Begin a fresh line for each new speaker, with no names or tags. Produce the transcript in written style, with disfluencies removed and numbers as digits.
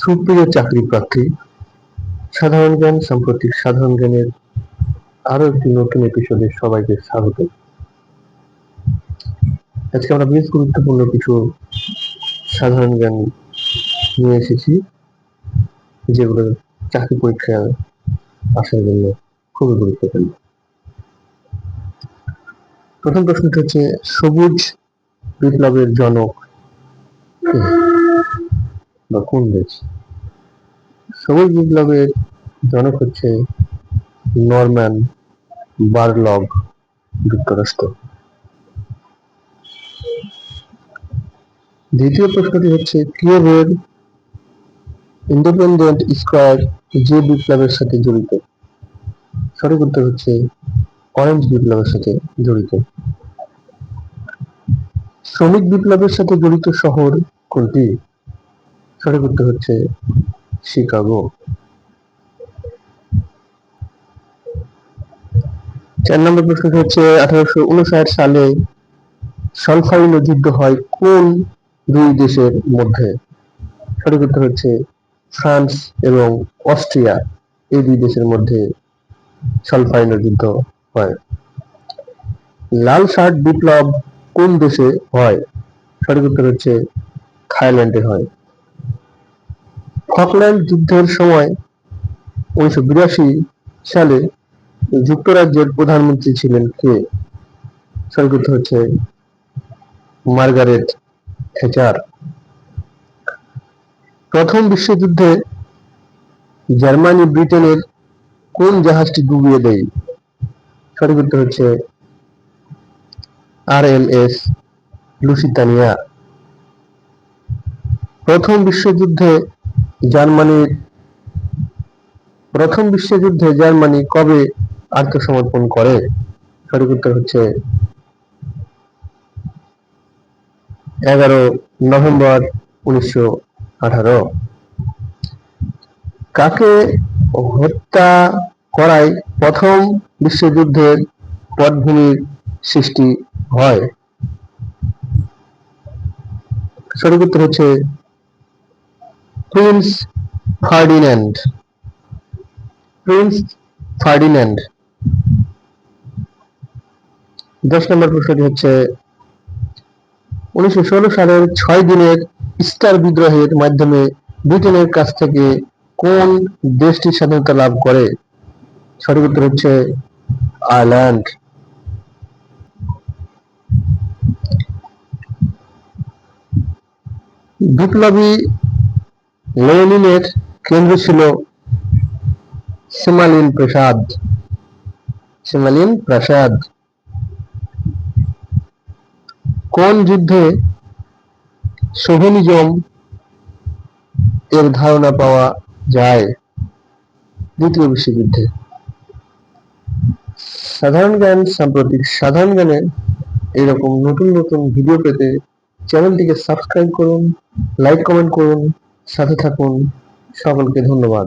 সুপ্রিয় চাকরি প্রার্থী, সাধারণ জ্ঞান সাম্প্রতিক সাধারণ জ্ঞানের আরো একটি নতুন এপিসোডে সবাইকে স্বাগত। আজকে আমরা বেশ গুরুত্বপূর্ণ কিছু সাধারণ জ্ঞান নিয়ে এসেছি, যেগুলো চাকরি পরীক্ষায় আসার জন্য খুবই গুরুত্বপূর্ণ। প্রথম প্রশ্নটি হচ্ছে, সবুজ বিপ্লবের জনক কে বা কোন দেশ? সবুজ বিপ্লবের জনক হচ্ছে নরম্যান বারলগ, যুক্তরাষ্ট্র। দ্বিতীয় প্রশ্নটি হচ্ছে, কিয়েভের ইন্ডিপেন্ডেন্ট স্কোয়ার যে বিপ্লবের সাথে জড়িত? সঠিক উত্তর হচ্ছে অরেঞ্জ বিপ্লবের সাথে জড়িত। শ্রমিক বিপ্লবের সাথে জড়িত শহর কোনটি? সঠিক উত্তর হচ্ছে শিকাগো। 4 নম্বর প্রশ্নটি হচ্ছে, 1859 সালে সলফাইনো যুদ্ধ হয় কোন দুই দেশের মধ্যে? সঠিক উত্তর হচ্ছে ফ্রান্স এবং অস্ট্রিয়া, এই দুই দেশের মধ্যে সলফাইনো যুদ্ধ হয়। লাল শার্ট বিপ্লব কোন দেশে হয়? সঠিক উত্তর হচ্ছে থাইল্যান্ডে হয়। ফকল্যান্ড যুদ্ধের সময় 1982 সালে যুক্তরাজ্যের প্রধানমন্ত্রী ছিলেন কে? সঠিক উত্তর হচ্ছে মার্গারেট থ্যাচার। প্রথম বিশ্বযুদ্ধে জার্মানি ব্রিটেনের কোন জাহাজটি ডুবিয়ে দেয়? সঠিক উত্তর হচ্ছে RMS লুসিতানিয়া। প্রথম বিশ্বযুদ্ধে জার্মানি কবে আত্মসমর্পণ করে? সঠিক উত্তর হচ্ছে 11 নভেম্বর 1918। কাকে হত্যা করায় প্রথম বিশ্বযুদ্ধের পটভূমির সৃষ্টি হয়? সঠিক উত্তর হচ্ছে প্রিন্স ফার্ডিন্যান্ড। 10 নম্বর প্রশ্নটি হচ্ছে, 1916 সালের 6 দিনের ইস্টার বিদ্রোহের মাধ্যমে ব্রিটেনের কাছ থেকে কোন দেশটি স্বাধীনতা লাভ করে? সঠিক উত্তর হচ্ছে আয়ারল্যান্ড। বিপ্লবী লেনিনের কেন্দ্র ছিল সিমালিন প্রাসাদ। কোন যুদ্ধে শোভিনিজম এর ধারণা পাওয়া যায়? দ্বিতীয় বিশ্বযুদ্ধে। সাধারণ জ্ঞান সাম্প্রতিক সাধারণ জ্ঞানে এরকম নতুন নতুন ভিডিও পেতে চ্যানেলটিকে সাবস্ক্রাইব করুন, লাইক কমেন্ট করুন, সাথে থাকুন। সকলকে ধন্যবাদ।